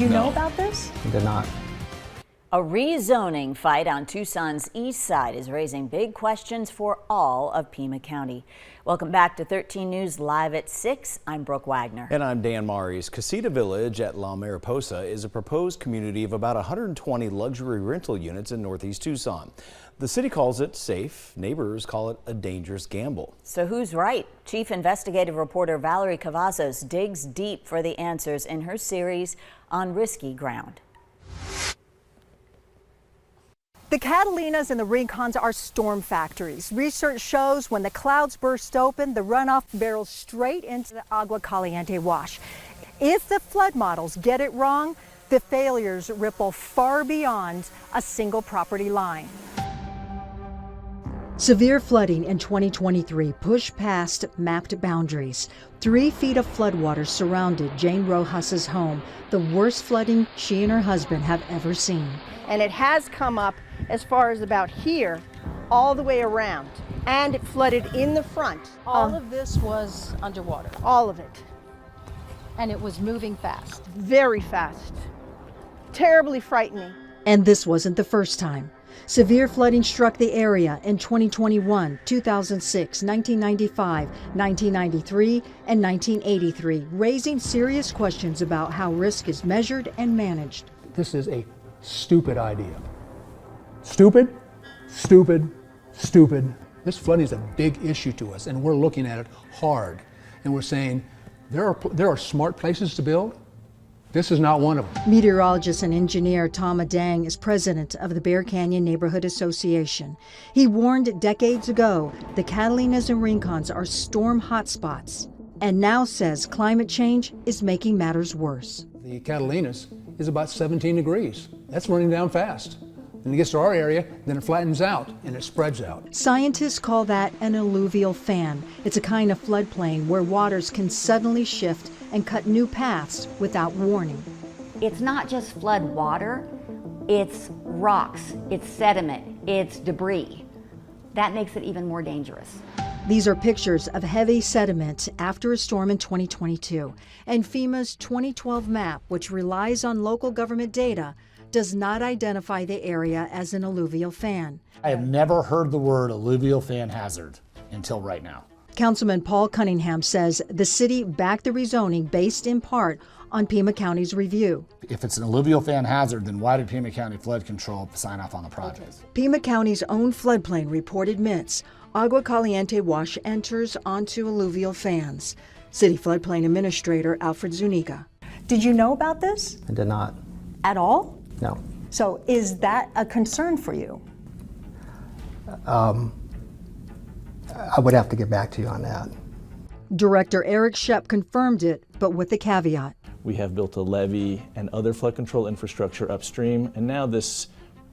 You know about this? I did not. A rezoning fight on Tucson's east side is raising big questions for all of Pima County. Welcome back to 13 News Live at 6. I'm Brooke Wagner. And I'm Dan Maries. Casita Village at La Mariposa is a proposed community of about 120 luxury rental units in northeast Tucson. The city calls it safe. Neighbors call it a dangerous gamble. So who's right? Chief investigative reporter Valerie Cavazos digs deep for the answers in her series on risky ground. The Catalinas and the Rincons are storm factories. Research shows when the clouds burst open, the runoff barrels straight into the Agua Caliente wash. If the flood models get it wrong, the failures ripple far beyond a single property line. Severe flooding in 2023 pushed past mapped boundaries. 3 feet of floodwater surrounded Jane Rojas's home, the worst flooding she and her husband have ever seen. And it has come up as far as about here, all the way around. And it flooded in the front. All of this was underwater. All of it. And it was moving fast. Very fast. Terribly frightening. And this wasn't the first time. Severe flooding struck the area in 2021, 2006, 1995, 1993, and 1983, raising serious questions about how risk is measured and managed. This is a stupid idea. Stupid, stupid, stupid. This flooding is a big issue to us, and we're looking at it hard. And we're saying there are smart places to build. This is not one of them. Meteorologist and engineer Tom Adang is president of the Bear Canyon Neighborhood Association. He warned decades ago the Catalinas and Rincons are storm hotspots, and now says climate change is making matters worse. The Catalinas is about 17 degrees. That's running down fast. And it gets to our area, then it flattens out and it spreads out. Scientists call that an alluvial fan. It's a kind of floodplain where waters can suddenly shift and cut new paths without warning. It's not just flood water, it's rocks, it's sediment, it's debris. That makes it even more dangerous. These are pictures of heavy sediment after a storm in 2022. And FEMA's 2012 map, which relies on local government data, does not identify the area as an alluvial fan. I have never heard the word alluvial fan hazard until right now. Councilman Paul Cunningham says the city backed the rezoning based in part on Pima County's review. If it's an alluvial fan hazard, then why did Pima County Flood Control sign off on the project? Pima County's own floodplain report admits Agua Caliente wash enters onto alluvial fans. City Floodplain Administrator Alfred Zuniga. Did you know about this? I did not. At all? No. So is that a concern for you? I would have to get back to you on that. Director Eric Shep confirmed it, but with a caveat. We have built a levee and other flood control infrastructure upstream, and now this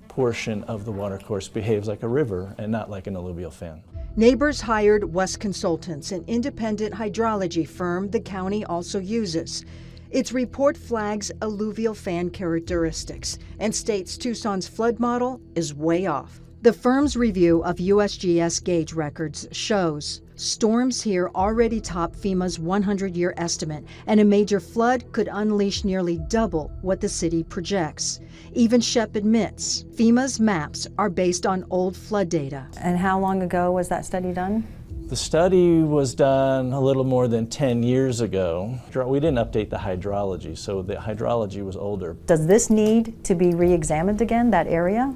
portion of the watercourse behaves like a river and not like an alluvial fan. Neighbors hired West Consultants, an independent hydrology firm the county also uses. Its report flags alluvial fan characteristics and states Tucson's flood model is way off. The firm's review of USGS gauge records shows storms here already top FEMA's 100-year estimate, and a major flood could unleash nearly double what the city projects. Even Shep admits FEMA's maps are based on old flood data. And how long ago was that study done? The study was done a little more than 10 years ago. We didn't update the hydrology, so the hydrology was older. Does this need to be re-examined again, that area?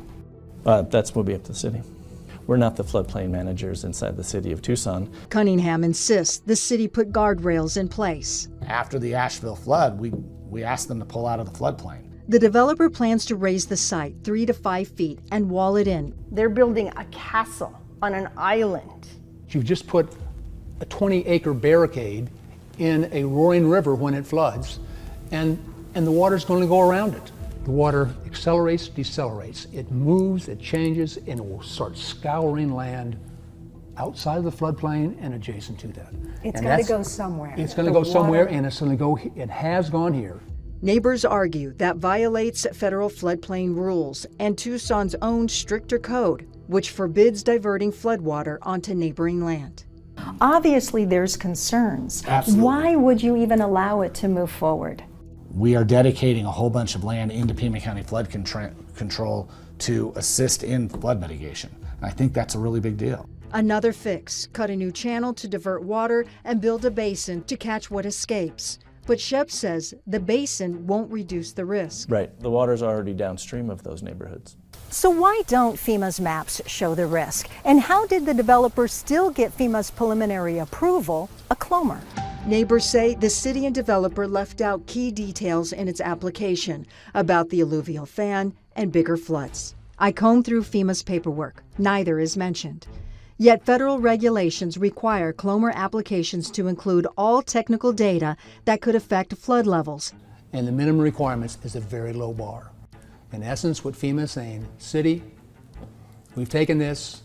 That's will be up to the city. We're not the floodplain managers inside the city of Tucson. Cunningham insists the city put guardrails in place. After the Asheville flood, we asked them to pull out of the floodplain. The developer plans to raise the site 3 to 5 feet and wall it in. They're building a castle on an island. You've just put a 20-acre barricade in a roaring river when it floods, and the water's going to go around it. The water accelerates, decelerates. It moves, it changes, and it will start scouring land outside of the floodplain and adjacent to that. It's going to go somewhere. It's going to go somewhere, and it's going to go. It has gone here. Neighbors argue that violates federal floodplain rules and Tucson's own stricter code, which forbids diverting floodwater onto neighboring land. Obviously, there's concerns. Absolutely. Why would you even allow it to move forward? We are dedicating a whole bunch of land into Pima County flood control to assist in flood mitigation. And I think that's a really big deal. Another fix, cut a new channel to divert water and build a basin to catch what escapes. But Shep says the basin won't reduce the risk. Right, the water's already downstream of those neighborhoods. So why don't FEMA's maps show the risk? And how did the developer still get FEMA's preliminary approval, a clomer? Neighbors say the city and developer left out key details in its application about the alluvial fan and bigger floods. I combed through FEMA's paperwork. Neither is mentioned. Yet federal regulations require clomer applications to include all technical data that could affect flood levels. And the minimum requirements is a very low bar. In essence, what FEMA is saying, city, we've taken this,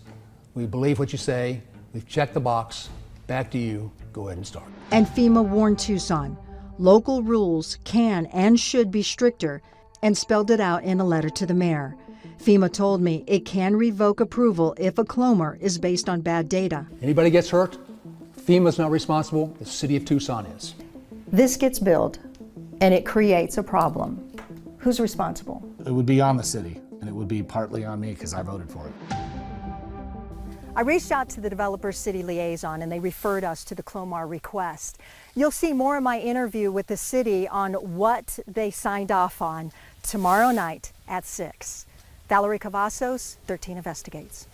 we believe what you say, we've checked the box, back to you, go ahead and start. And FEMA warned Tucson, local rules can and should be stricter, and spelled it out in a letter to the mayor. FEMA told me it can revoke approval if a clomer is based on bad data. Anybody gets hurt, FEMA's not responsible, the city of Tucson is. This gets billed and it creates a problem. Who's responsible? It would be on the city, and it would be partly on me because I voted for it. I reached out to the developer's city liaison and they referred us to the Clomar request. You'll see more of my interview with the city on what they signed off on tomorrow night at 6. Valerie Cavazos, 13 Investigates.